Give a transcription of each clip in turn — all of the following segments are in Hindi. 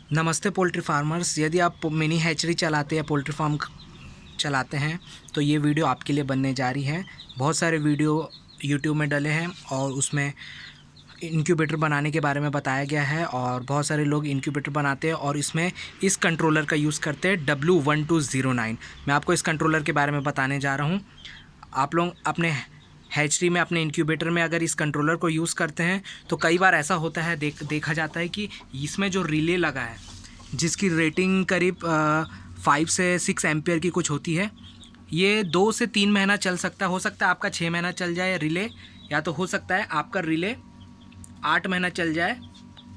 नमस्ते पोल्ट्री फार्मर्स। यदि आप मिनी हैचरी चलाते हैं, पोल्ट्री फार्म चलाते हैं, तो ये वीडियो आपके लिए बनने जा रही है। बहुत सारे वीडियो यूट्यूब में डले हैं और उसमें इंक्यूबेटर बनाने के बारे में बताया गया है और बहुत सारे लोग इंक्यूबेटर बनाते हैं और इसमें इस कंट्रोलर का यूज़ करते हैं W1209। मैं आपको इस कंट्रोलर के बारे में बताने जा रहा हूँ। आप लोग अपने हैचरी में, अपने इंक्यूबेटर में अगर इस कंट्रोलर को यूज़ करते हैं तो कई बार ऐसा होता है, देखा जाता है कि इसमें जो रिले लगा है, जिसकी रेटिंग करीब 5 से 6 एम्पियर की कुछ होती है, ये 2 से 3 महीना चल सकता है। हो सकता है आपका 6 महीना चल जाए रिले, या तो हो सकता है आपका रिले 8 महीना चल जाए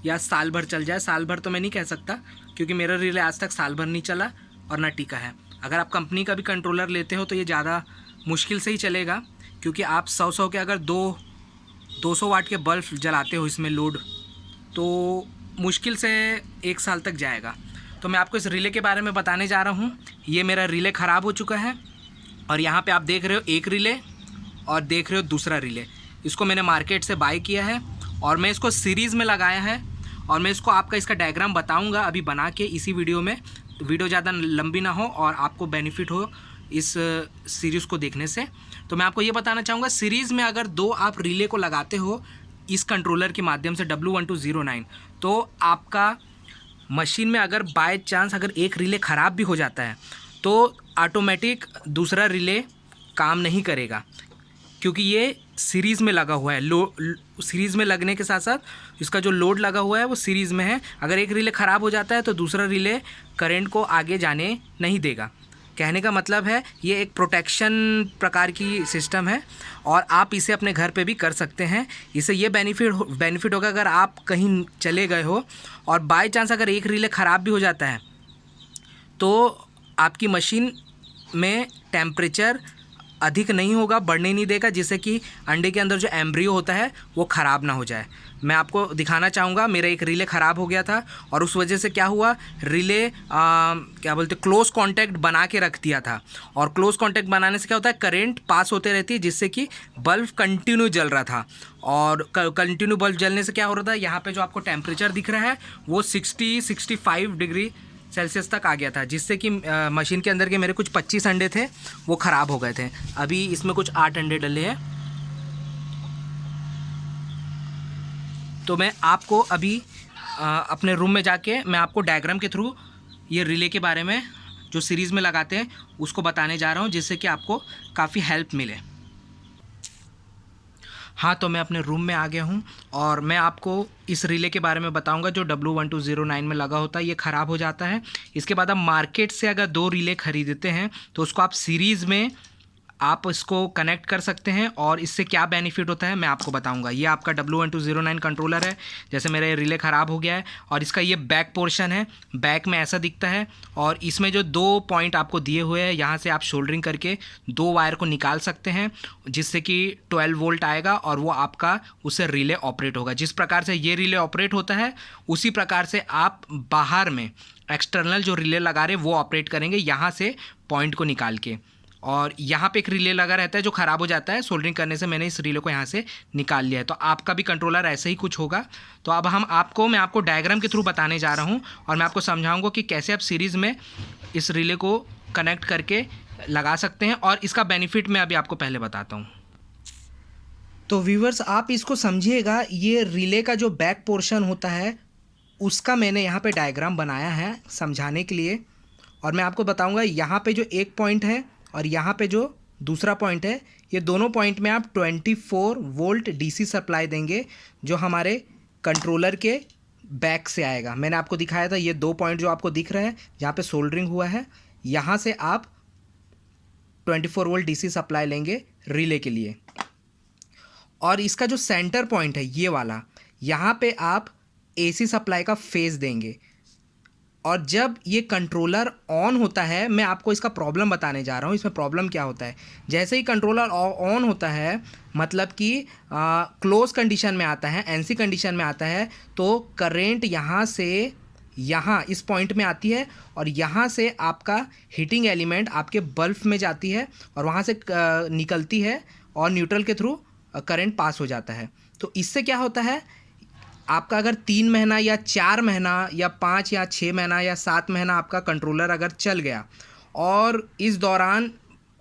या साल भर चल जाए। साल भर तो मैं नहीं कह सकता, क्योंकि मेरा रिले आज तक साल भर नहीं चला और ना टिका है। अगर आप कंपनी का भी कंट्रोलर लेते हो तो ये ज़्यादा मुश्किल से ही चलेगा, क्योंकि आप 100 के अगर 200 वाट के बल्ब जलाते हो इसमें लोड, तो मुश्किल से 1 साल तक जाएगा। तो मैं आपको इस रिले के बारे में बताने जा रहा हूँ। ये मेरा रिले ख़राब हो चुका है और यहाँ पे आप देख रहे हो एक रिले और देख रहे हो दूसरा रिले। इसको मैंने मार्केट से बाय किया है और मैं इसको सीरीज़ में लगाया है और मैं इसका डायग्राम बताऊँगा अभी बना के इसी वीडियो में। वीडियो ज़्यादा लंबी ना हो और आपको बेनिफिट हो इस सीरीज़ को देखने से। तो मैं आपको ये बताना चाहूँगा, सीरीज़ में अगर 2 आप रिले को लगाते हो इस कंट्रोलर के माध्यम से W1209, तो आपका मशीन में अगर बाय चांस अगर एक रिले ख़राब भी हो जाता है तो ऑटोमेटिक दूसरा रिले काम नहीं करेगा, क्योंकि ये सीरीज़ में लगा हुआ है। सीरीज़ में लगने के साथ साथ इसका जो लोड लगा हुआ है वो सीरीज़ में है। अगर एक रिले ख़राब हो जाता है तो दूसरा रिले करंट को आगे जाने नहीं देगा। कहने का मतलब है ये एक प्रोटेक्शन प्रकार की सिस्टम है और आप इसे अपने घर पे भी कर सकते हैं। इससे ये बेनिफिट होगा, अगर आप कहीं चले गए हो और बाय चांस अगर एक रिले ख़राब भी हो जाता है तो आपकी मशीन में टेम्परेचर अधिक नहीं होगा, बढ़ने नहीं देगा, जिससे कि अंडे के अंदर जो एम्ब्रियो होता है वो ख़राब ना हो जाए। मैं आपको दिखाना चाहूँगा, मेरा एक रिले ख़राब हो गया था और उस वजह से क्या हुआ, रिले क्या बोलते क्लोज़ कॉन्टैक्ट बना के रख दिया था। और क्लोज़ कॉन्टैक्ट बनाने से क्या होता है, करंट पास होते रहती है, जिससे कि बल्ब कंटिन्यू जल रहा था। और कंटिन्यू बल्ब जलने से क्या हो रहा था, यहाँ पर जो आपको टेम्परेचर दिख रहा है वो 65 डिग्री सेल्सियस तक आ गया था, जिससे कि मशीन के अंदर के मेरे कुछ 25 अंडे थे वो ख़राब हो गए थे। अभी इसमें कुछ 8 अंडे डले हैं। तो मैं आपको अभी अपने रूम में जाके मैं आपको डायग्राम के थ्रू ये रिले के बारे में जो सीरीज़ में लगाते हैं उसको बताने जा रहा हूँ, जिससे कि आपको काफ़ी हेल्प मिले। हाँ, तो मैं अपने रूम में आ गया हूँ और मैं आपको इस रिले के बारे में बताऊंगा जो W1209 में लगा होता है। ये ख़राब हो जाता है। इसके बाद आप मार्केट से अगर 2 रिले ख़रीदते हैं तो उसको आप सीरीज़ में आप इसको कनेक्ट कर सकते हैं और इससे क्या बेनिफिट होता है मैं आपको बताऊंगा। ये आपका W1209 कंट्रोलर है। जैसे मेरा ये रिले ख़राब हो गया है और इसका ये बैक पोर्शन है, बैक में ऐसा दिखता है और इसमें जो 2 पॉइंट आपको दिए हुए हैं, यहाँ से आप शोल्डरिंग करके 2 वायर को निकाल सकते हैं, जिससे कि 12 वोल्ट आएगा और वो आपका उससे रिले ऑपरेट होगा। जिस प्रकार से ये रिले ऑपरेट होता है उसी प्रकार से आप बाहर में एक्सटर्नल जो रिले लगा रहे वो ऑपरेट करेंगे, यहाँ से पॉइंट को निकाल के। और यहाँ पे एक रिले लगा रहता है जो ख़राब हो जाता है, सोल्डरिंग करने से मैंने इस रिले को यहाँ से निकाल लिया है। तो आपका भी कंट्रोलर ऐसे ही कुछ होगा। तो अब मैं आपको डायग्राम के थ्रू बताने जा रहा हूँ और मैं आपको समझाऊँगा कि कैसे आप सीरीज़ में इस रिले को कनेक्ट करके लगा सकते हैं और इसका बेनिफिट मैं अभी आपको पहले बताता हूँ। तो व्यूवर्स, आप इसको समझिएगा, ये रिले का जो बैक पोर्शन होता है उसका मैंने यहाँ पे डायग्राम बनाया है समझाने के लिए। और मैं आपको बताऊँगा यहाँ पे जो एक पॉइंट है और यहाँ पे जो दूसरा पॉइंट है, ये दोनों पॉइंट में आप 24 वोल्ट डीसी सप्लाई देंगे, जो हमारे कंट्रोलर के बैक से आएगा। मैंने आपको दिखाया था ये 2 पॉइंट जो आपको दिख रहे हैं जहाँ पे सोल्डरिंग हुआ है, यहाँ से आप 24 वोल्ट डीसी सप्लाई लेंगे रिले के लिए। और इसका जो सेंटर पॉइंट है ये वाला, यहाँ पे आप एसी सप्लाई का फेज देंगे। और जब ये कंट्रोलर ऑन होता है, मैं आपको इसका प्रॉब्लम बताने जा रहा हूँ। इसमें प्रॉब्लम क्या होता है, जैसे ही कंट्रोलर ऑन होता है, मतलब कि क्लोज कंडीशन में आता है, एनसी कंडीशन में आता है, तो करेंट यहाँ से यहाँ इस पॉइंट में आती है और यहाँ से आपका हीटिंग एलिमेंट आपके बल्ब में जाती है और वहाँ से निकलती है और न्यूट्रल के थ्रू करंट पास हो जाता है। तो इससे क्या होता है, आपका अगर 3 महीना या 4 महीना या 5 या 6 महीना या 7 महीना आपका कंट्रोलर अगर चल गया और इस दौरान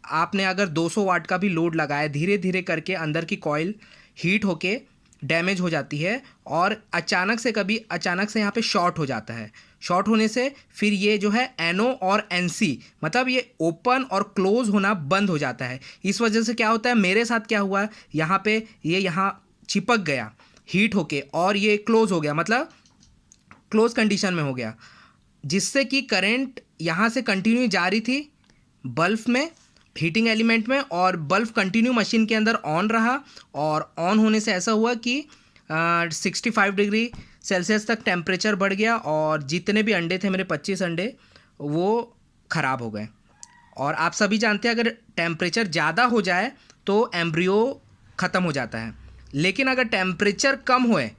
आपने अगर 200 वाट का भी लोड लगाया, धीरे धीरे करके अंदर की कॉइल हीट होके डैमेज हो जाती है और अचानक से यहाँ पे शॉर्ट हो जाता है। शॉर्ट होने से फिर ये जो है NO और NC मतलब ये ओपन और क्लोज होना बंद हो जाता है। इस वजह से क्या होता है, मेरे साथ क्या हुआ, यहाँ पे ये यहाँ चिपक गया हीट होके और ये क्लोज हो गया, मतलब क्लोज कंडीशन में हो गया, जिससे कि करंट यहाँ से कंटिन्यू जा रही थी बल्ब में, हीटिंग एलिमेंट में, और बल्ब कंटिन्यू मशीन के अंदर ऑन रहा और ऑन होने से ऐसा हुआ कि 65 डिग्री सेल्सियस तक टेम्परेचर बढ़ गया और जितने भी अंडे थे मेरे 25 अंडे वो ख़राब हो गए। और आप सभी जानते हैं अगर टेम्परेचर ज़्यादा हो जाए तो एम्ब्रियो ख़त्म हो जाता है, लेकिन अगर टेम्परेचर कम होए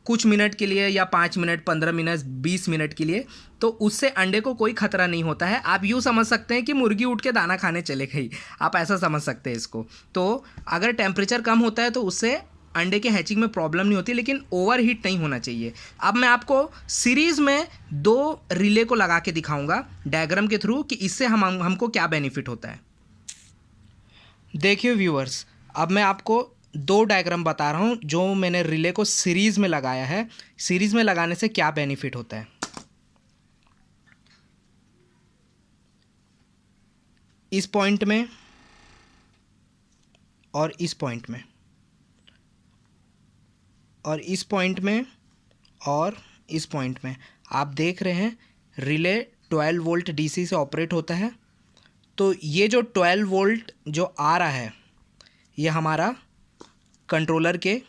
कुछ मिनट के लिए या 5 मिनट 15 मिनट 20 मिनट के लिए तो उससे अंडे को कोई खतरा नहीं होता है। आप यूँ समझ सकते हैं कि मुर्गी उठ के दाना खाने चले गई, आप ऐसा समझ सकते हैं इसको। तो अगर टेम्परेचर कम होता है तो उससे अंडे के हैचिंग में प्रॉब्लम नहीं होती, लेकिन ओवर हीट नहीं होना चाहिए। अब मैं आपको सीरीज़ में 2 रिले को लगा के दिखाऊंगा डायग्राम के थ्रू कि इससे हमको क्या बेनिफिट होता है। देखिए व्यूअर्स, अब मैं आपको 2 डायग्राम बता रहा हूँ जो मैंने रिले को सीरीज़ में लगाया है। सीरीज़ में लगाने से क्या बेनिफिट होता है। इस पॉइंट में और इस पॉइंट में और इस पॉइंट में और इस पॉइंट में आप देख रहे हैं रिले 12 वोल्ट DC से ऑपरेट होता है। तो ये जो 12 वोल्ट जो आ रहा है ये हमारा कंट्रोलर के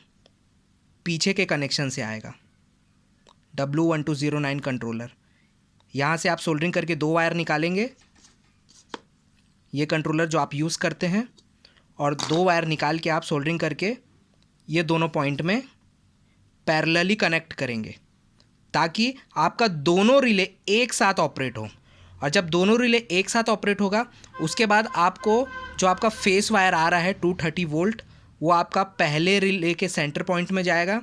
पीछे के कनेक्शन से आएगा, W1209 कंट्रोलर। यहाँ से आप सोल्डरिंग करके 2 वायर निकालेंगे, ये कंट्रोलर जो आप यूज़ करते हैं, और 2 वायर निकाल के आप सोल्डरिंग करके ये दोनों पॉइंट में पैरेलली कनेक्ट करेंगे ताकि आपका दोनों रिले एक साथ ऑपरेट हो। और जब दोनों रिले एक साथ ऑपरेट होगा उसके बाद आपको जो आपका फेस वायर आ रहा है 230 वोल्ट वो आपका पहले रिले के सेंटर पॉइंट में जाएगा।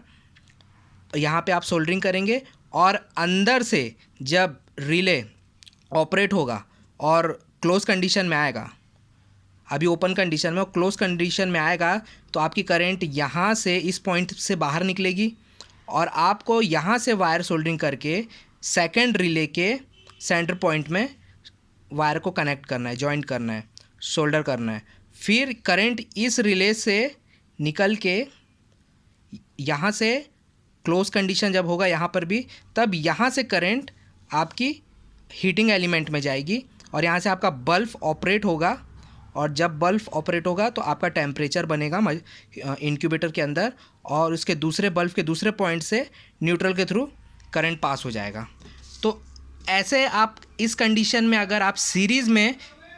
यहाँ पे आप सोल्डरिंग करेंगे और अंदर से जब रिले ऑपरेट होगा और क्लोज कंडीशन में आएगा, अभी ओपन कंडीशन में और क्लोज कंडीशन में आएगा, तो आपकी करंट यहाँ से इस पॉइंट से बाहर निकलेगी और आपको यहाँ से वायर सोल्डरिंग करके सेकंड रिले के सेंटर पॉइंट में वायर को कनेक्ट करना है, जॉइंट करना है, सोल्डर करना है। फिर करंट इस रिले से निकल के यहाँ से क्लोज कंडीशन जब होगा यहाँ पर भी, तब यहाँ से करंट आपकी हीटिंग एलिमेंट में जाएगी और यहाँ से आपका बल्ब ऑपरेट होगा। और जब बल्ब ऑपरेट होगा तो आपका टेम्परेचर बनेगा इंक्यूबेटर के अंदर और उसके दूसरे बल्ब के दूसरे पॉइंट से न्यूट्रल के थ्रू करंट पास हो जाएगा। तो ऐसे आप इस कंडीशन में अगर आप सीरीज़ में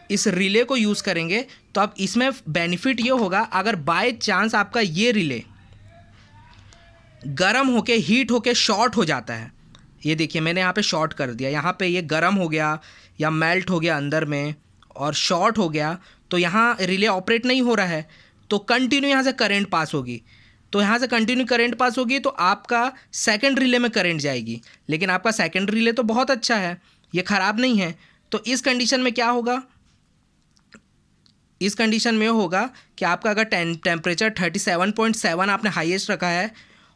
इस रिले को यूज़ करेंगे तो अब इसमें बेनिफिट ये होगा, अगर बाय चांस आपका ये रिले गर्म होके हीट होके शॉर्ट हो जाता है, ये देखिए मैंने यहाँ पे शॉर्ट कर दिया, यहाँ पे ये गर्म हो गया या मेल्ट हो गया अंदर में और शॉर्ट हो गया, तो यहाँ रिले ऑपरेट नहीं हो रहा है, तो कंटिन्यू यहाँ से करंट पास होगी। तो यहाँ से कंटिन्यू करंट पास होगी तो आपका सेकंड रिले में करंट जाएगी, लेकिन आपका सेकंड रिले तो बहुत अच्छा है, ये ख़राब नहीं है। तो इस कंडीशन में क्या होगा, इस कंडीशन में होगा कि आपका अगर टेम्परेचर 37.7 आपने हाईएस्ट रखा है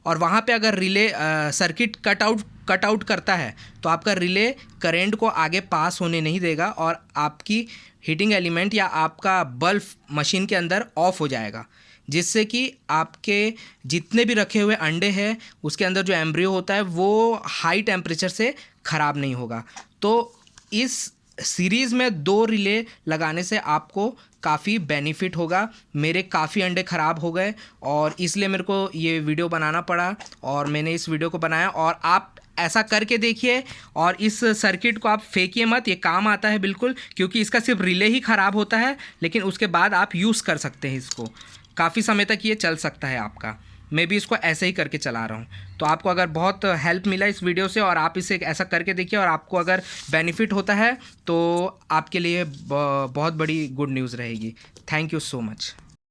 और वहाँ पे अगर रिले सर्किट कट आउट करता है तो आपका रिले करंट को आगे पास होने नहीं देगा और आपकी हीटिंग एलिमेंट या आपका बल्ब मशीन के अंदर ऑफ हो जाएगा, जिससे कि आपके जितने भी रखे हुए अंडे हैं उसके अंदर जो एम्ब्रियो होता है वो हाई टेम्परेचर से ख़राब नहीं होगा। तो इस सीरीज़ में 2 रिले लगाने से आपको काफ़ी बेनिफिट होगा। मेरे काफ़ी अंडे ख़राब हो गए और इसलिए मेरे को ये वीडियो बनाना पड़ा और मैंने इस वीडियो को बनाया। और आप ऐसा करके देखिए और इस सर्किट को आप फेंकिए मत, ये काम आता है बिल्कुल, क्योंकि इसका सिर्फ रिले ही ख़राब होता है, लेकिन उसके बाद आप यूज़ कर सकते हैं इसको, काफ़ी समय तक ये चल सकता है आपका। मैं भी इसको ऐसे ही करके चला रहा हूँ। तो आपको अगर बहुत हेल्प मिला इस वीडियो से और आप इसे ऐसा करके देखिए और आपको अगर बेनिफिट होता है तो आपके लिए बहुत बड़ी गुड न्यूज़ रहेगी। Thank you so much.